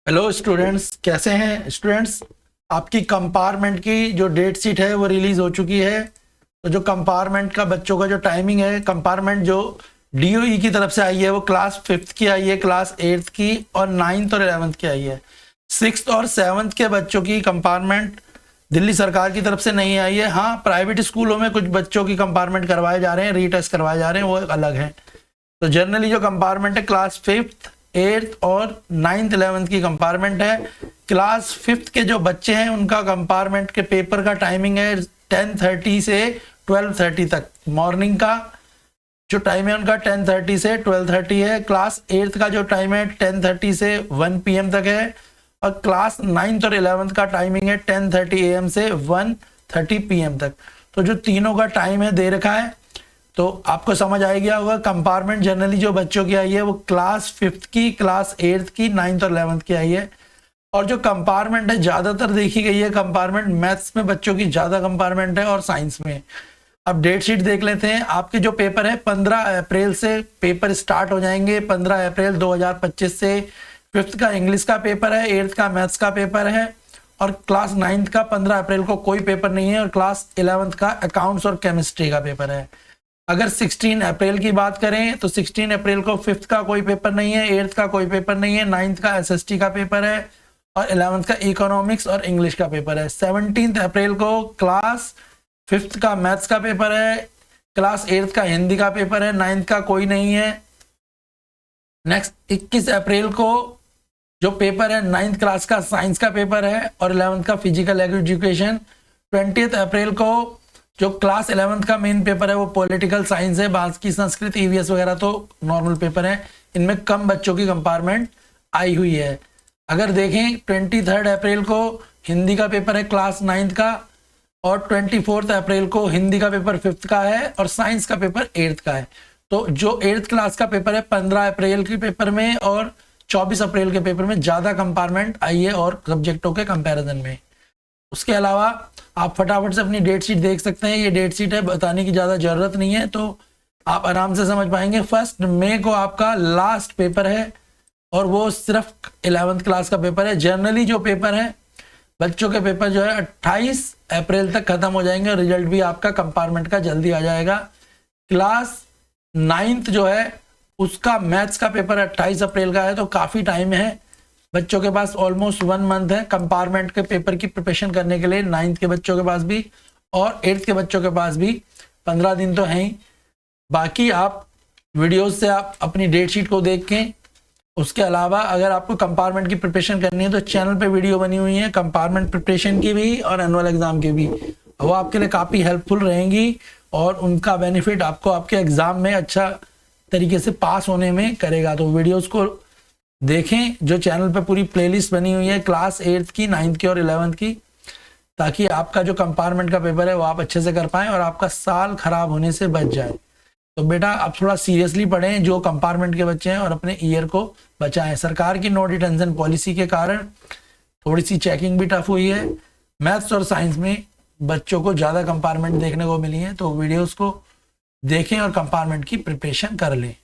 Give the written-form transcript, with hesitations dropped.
Hello students, कैसे हैं students. आपकी कंपार्टमेंट की जो डेट शीट है वो रिलीज हो चुकी है। तो जो कंपार्टमेंट का बच्चों का जो टाइमिंग है, कंपार्टमेंट जो डीओई की तरफ से आई है वो क्लास 5th की आई है, क्लास 8th की और 9th और 11th की आई है। 6th और 7th के बच्चों की कंपार्टमेंट दिल्ली सरकार की तरफ से नहीं आई है। हाँ, प्राइवेट स्कूलों में कुछ बच्चों की कंपार्टमेंट करवाए जा रहे हैं, रीटेस्ट करवाए जा रहे हैं, वो अलग है। तो जनरली जो कंपार्टमेंट है क्लास 5th 8th और 9th 11th की कंपार्टमेंट है। क्लास 5th के जो बच्चे हैं उनका कंपार्टमेंट के पेपर का टाइमिंग है 10:30 से 12:30 तक। मॉर्निंग का जो टाइम है उनका 10:30 से 12:30 है। क्लास 8th का जो टाइम है 10:30 से 1 PM तक है। और क्लास 9th और 11th का टाइमिंग है 10:30 AM से 1:30 PM तक। तो जो तीनों का टाइम है दे रखा है, तो आपको समझ आ गया होगा। कंपार्टमेंट जनरली जो बच्चों की आई है वो क्लास 5th की, क्लास 8th की, 9th और 11th की आई है। और जो कंपार्टमेंट है ज़्यादातर देखी गई है कंपार्टमेंट मैथ्स में बच्चों की ज़्यादा कंपार्टमेंट है और साइंस में। अब डेट शीट देख लेते हैं। आपके जो पेपर है 15 अप्रैल से पेपर स्टार्ट हो जाएंगे। 15 अप्रैल 2025 से 5th का इंग्लिश का पेपर है, 8th का मैथ्स का पेपर है और क्लास 9th का 15 अप्रैल को कोई पेपर नहीं है और क्लास 11th का अकाउंट्स और केमिस्ट्री का पेपर है। अगर 16 अप्रैल की बात करें तो 16 अप्रैल को 5th का कोई पेपर नहीं है, 8th का कोई पेपर नहीं है, 9th का एसएसटी का पेपर है और 11th का इकोनॉमिक्स और इंग्लिश का पेपर है। 17 अप्रैल को क्लास 5th का मैथ्स का पेपर है, क्लास 8th का हिंदी का पेपर है, 9th का कोई नहीं है। नेक्स्ट 21 अप्रैल को जो पेपर है 9th क्लास का साइंस का पेपर है और 11th का फिजिकल एजुकेशन। 20 अप्रैल को जो क्लास 11th का मेन पेपर है वो पॉलिटिकल साइंस है, बाकी संस्कृत ईवीएस वगैरह तो नॉर्मल पेपर है। इनमें कम बच्चों की कंपार्टमेंट आई हुई है। अगर देखें 23 अप्रैल को हिंदी का पेपर है क्लास 9th का और 24 अप्रैल को हिंदी का पेपर 5th का है और साइंस का पेपर 8th का है। तो जो 8th क्लास का पेपर है 15 अप्रैल के पेपर में और 24 अप्रैल के पेपर में ज़्यादा कंपार्टमेंट आई है और सब्जेक्टों के कंपैरिजन में। उसके अलावा आप फटाफट से अपनी डेट शीट देख सकते हैं। ये डेट शीट है, बताने की ज़्यादा ज़रूरत नहीं है, तो आप आराम से समझ पाएंगे। 1 मई को आपका लास्ट पेपर है और वो सिर्फ 11th क्लास का पेपर है। जनरली जो पेपर है बच्चों के पेपर जो है 28 अप्रैल तक ख़त्म हो जाएंगे और रिजल्ट भी आपका कंपार्टमेंट का जल्दी आ जाएगा। क्लास 9th जो है उसका मैथ्स का पेपर 28 अप्रैल का है, तो काफ़ी टाइम है बच्चों के पास, ऑलमोस्ट 1 मंथ है कंपार्टमेंट के पेपर की प्रिपरेशन करने के लिए। 9th के बच्चों के पास भी और 8th के बच्चों के पास भी 15 दिन तो हैं ही। बाकी आप वीडियोस से आप अपनी डेट शीट को देख के, उसके अलावा अगर आपको कंपार्टमेंट की प्रिपरेशन करनी है तो चैनल पे वीडियो बनी हुई है कंपार्टमेंट प्रिपरेशन की भी और एनुअल एग्जाम की भी। वो आपके लिए काफ़ी हेल्पफुल रहेंगी और उनका बेनिफिट आपको आपके एग्जाम में अच्छा तरीके से पास होने में करेगा। तो वीडियोज़ को देखें, जो चैनल पे पूरी प्लेलिस्ट बनी हुई है क्लास 8th की, 9th की और 11th की, ताकि आपका जो कंपार्टमेंट का पेपर है वो आप अच्छे से कर पाएँ और आपका साल खराब होने से बच जाए। तो बेटा आप थोड़ा सीरियसली पढ़ें जो कंपार्टमेंट के बच्चे हैं और अपने ईयर को बचाएं। सरकार की नो डिटेंशन पॉलिसी के कारण थोड़ी सी चेकिंग भी टफ हुई है। मैथ्स और साइंस में बच्चों को ज़्यादा कंपार्टमेंट देखने को मिली है, तो वीडियोज़ को देखें और कंपार्टमेंट की प्रिपरेशन कर लें।